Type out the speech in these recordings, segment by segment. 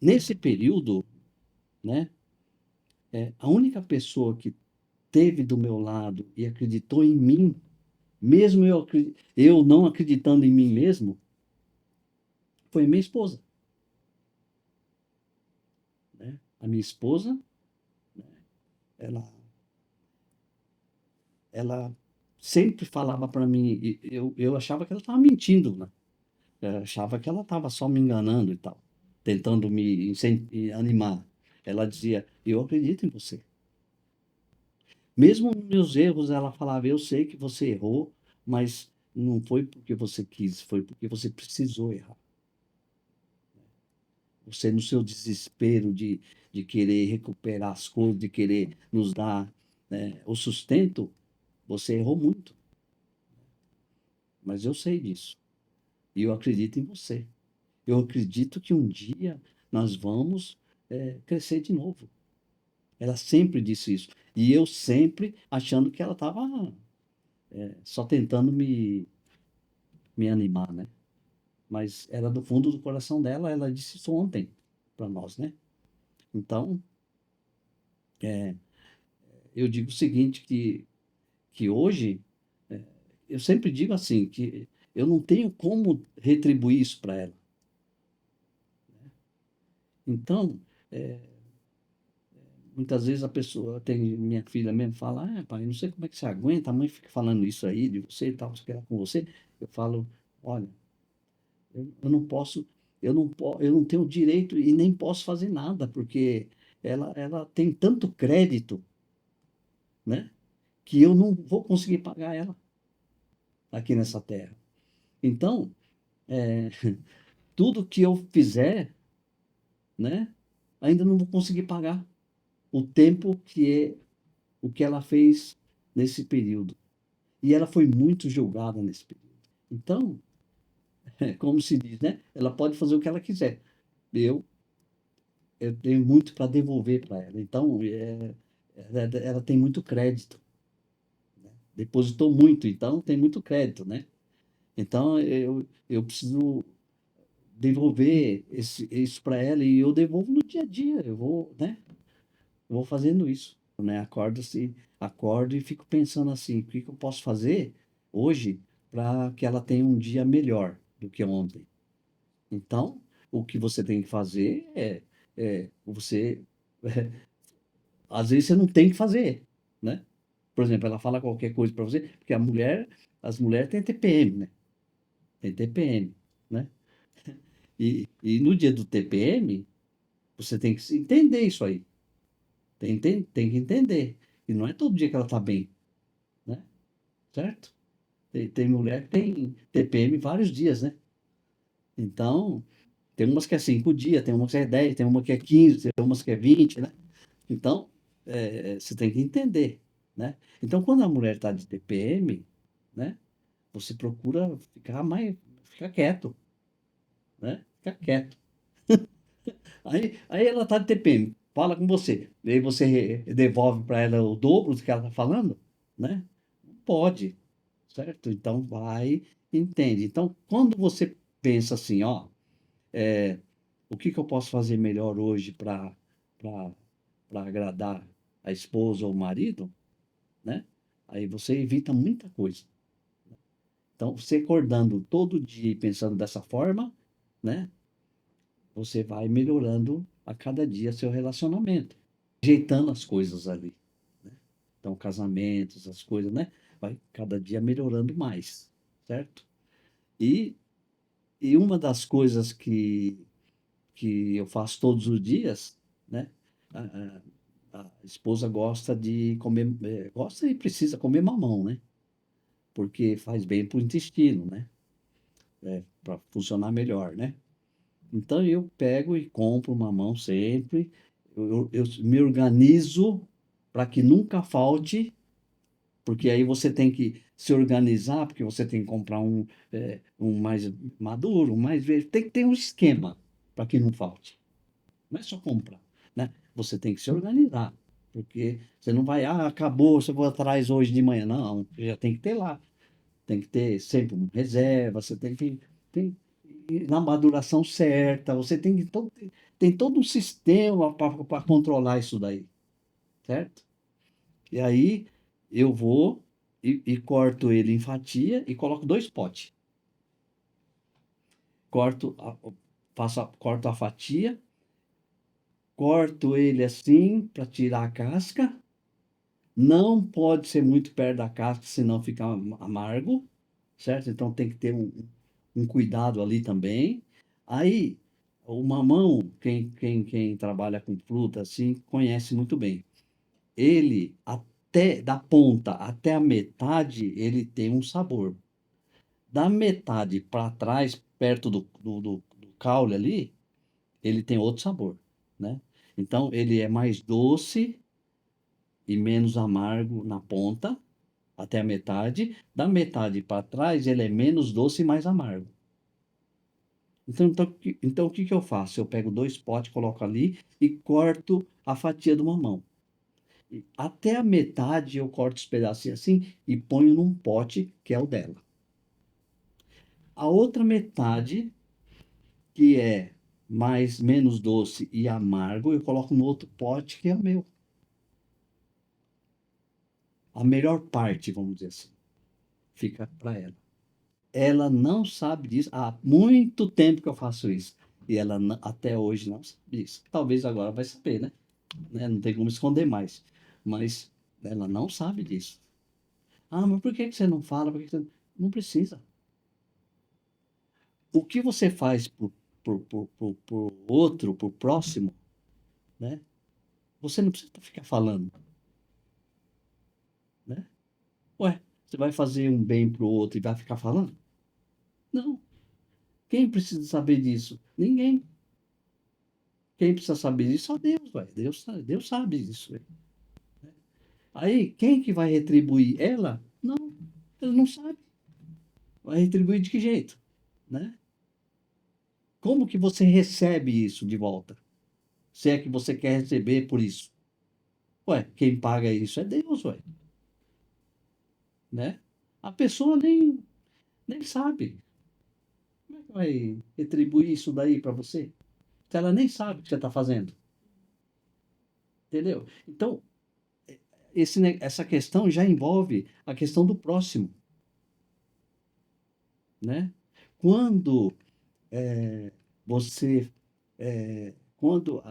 nesse período, né, a única pessoa que teve do meu lado e acreditou em mim, mesmo eu não acreditando em mim mesmo, foi minha esposa, né? A minha esposa, ela, ela sempre falava para mim, e eu achava que ela estava mentindo, né? Eu achava que ela estava só me enganando e tal, tentando me animar. Ela dizia: eu acredito em você. Mesmo nos meus erros, ela falava: eu sei que você errou, mas não foi porque você quis, foi porque você precisou errar. Você, no seu desespero de querer recuperar as coisas, de querer nos dar, né, o sustento, você errou muito. Mas eu sei disso. E eu acredito em você. Eu acredito que um dia nós vamos, crescer de novo. Ela sempre disse isso. E eu sempre achando que ela estava, só tentando me animar, né? Mas era do fundo do coração dela, ela disse isso ontem para nós, né? Então, eu digo o seguinte, que hoje, eu sempre digo assim, que eu não tenho como retribuir isso para ela. Então, muitas vezes a pessoa, tem minha filha mesmo fala: ah, pai, não sei como é que você aguenta, a mãe fica falando isso aí de você e tal, você quer com você. Eu falo: olha, eu não posso, eu não tenho direito e nem posso fazer nada, porque ela tem tanto crédito, né, que eu não vou conseguir pagar ela aqui nessa terra. Então, é, tudo que eu fizer, né, ainda não vou conseguir pagar o tempo o que ela fez nesse período. E ela foi muito julgada nesse período. Então, como se diz, né? Ela pode fazer o que ela quiser. Eu, eu tenho muito para devolver para ela. Então, ela tem muito crédito. Depositou muito, então tem muito crédito, né? Então, eu preciso devolver isso para ela e eu devolvo no dia a dia. Eu vou, né? Eu vou fazendo isso, né? Acordo assim, acordo e fico pensando assim, o que que eu posso fazer hoje para que ela tenha um dia melhor do que ontem. Então, o que você tem que fazer você, às vezes você não tem que fazer, né? Por exemplo, ela fala qualquer coisa para você, porque as mulheres têm TPM, né? Tem TPM, né? E no dia do TPM, você tem que entender isso aí. Tem que entender. E não é todo dia que ela está bem, né? Certo? Tem mulher que tem TPM vários dias, né? Então, tem umas que é 5 dias, tem umas que é 10, tem uma que é 15, tem umas que é 20, né? Então, você tem que entender, né? Então, quando a mulher está de TPM, né? Você procura ficar quieto, né? Ficar quieto. Aí ela está de TPM, fala com você, e aí você devolve para ela o dobro do que ela está falando, né? Não pode, certo? Então, vai, entende. Então, quando você pensa assim, ó, o que que eu posso fazer melhor hoje para agradar a esposa ou o marido, né? Aí você evita muita coisa. Então, você acordando todo dia e pensando dessa forma, né? Você vai melhorando a cada dia seu relacionamento, ajeitando as coisas ali, né? Então, casamentos, as coisas, né? Vai cada dia melhorando mais, certo? E, e uma das coisas que eu faço todos os dias, né? A esposa gosta de comer, gosta e precisa comer mamão, né? Porque faz bem para o intestino, né? Para funcionar melhor, né? Então eu pego e compro mamão sempre, eu me organizo para que nunca falte, porque aí você tem que se organizar, porque você tem que comprar um mais maduro, um mais verde, tem que ter um esquema para que não falte. Não é só comprar, né? Você tem que se organizar, porque você não vai, acabou, você vou atrás hoje de manhã. Não, já tem que ter lá. Tem que ter sempre uma reserva, você tem que. Tem, na maduração certa, você tem todo um sistema para controlar isso daí, certo? E aí eu vou e corto ele em fatia e coloco 2 potes. Corto a fatia, corto ele assim para tirar a casca. Não pode ser muito perto da casca, senão fica amargo, certo? Então tem que ter um cuidado ali também. Aí, o mamão, quem trabalha com fruta assim, conhece muito bem. Ele, até da ponta até a metade, ele tem um sabor. Da metade para trás, perto do caule ali, ele tem outro sabor, né? Então, ele é mais doce e menos amargo na ponta, até a metade. Da metade para trás, ele é menos doce e mais amargo. Então, o que que eu faço? Eu pego 2 potes, coloco ali e corto a fatia do mamão. Até a metade eu corto os pedacinhos assim e ponho num pote que é o dela. A outra metade, que é menos doce e amargo, eu coloco no outro pote que é o meu. A melhor parte, vamos dizer assim, fica para ela. Ela não sabe disso. Há muito tempo que eu faço isso. E ela até hoje não sabe disso. Talvez agora vai saber, né? Não tem como esconder mais. Mas ela não sabe disso. Ah, mas por que que você não fala? Por que que você... Não precisa. O que você faz por outro, por próximo, né? Você não precisa ficar falando, né? Ué, você vai fazer um bem pro outro e vai ficar falando? Não. Quem precisa saber disso? Ninguém. Quem precisa saber disso? Só Deus, ué. Deus sabe disso, ué. Aí, quem que vai retribuir? Ela? Não, ela não sabe. Vai retribuir de que jeito, né? Como que você recebe isso de volta? Se é que você quer receber por isso. Ué, quem paga isso é Deus, ué, né? A pessoa nem sabe. Como é que vai retribuir isso daí para você? Se ela nem sabe o que você está fazendo, entendeu? Então, essa questão já envolve a questão do próximo, né? Quando você, quando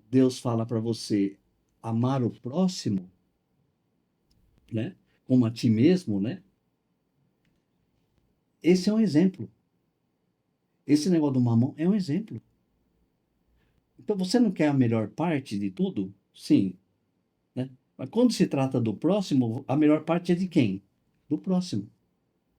Deus fala para você amar o próximo, né? Como a ti mesmo, né? Esse é um exemplo. Esse negócio do mamão é um exemplo. Então, você não quer a melhor parte de tudo? Sim, né? Mas quando se trata do próximo, a melhor parte é de quem? Do próximo.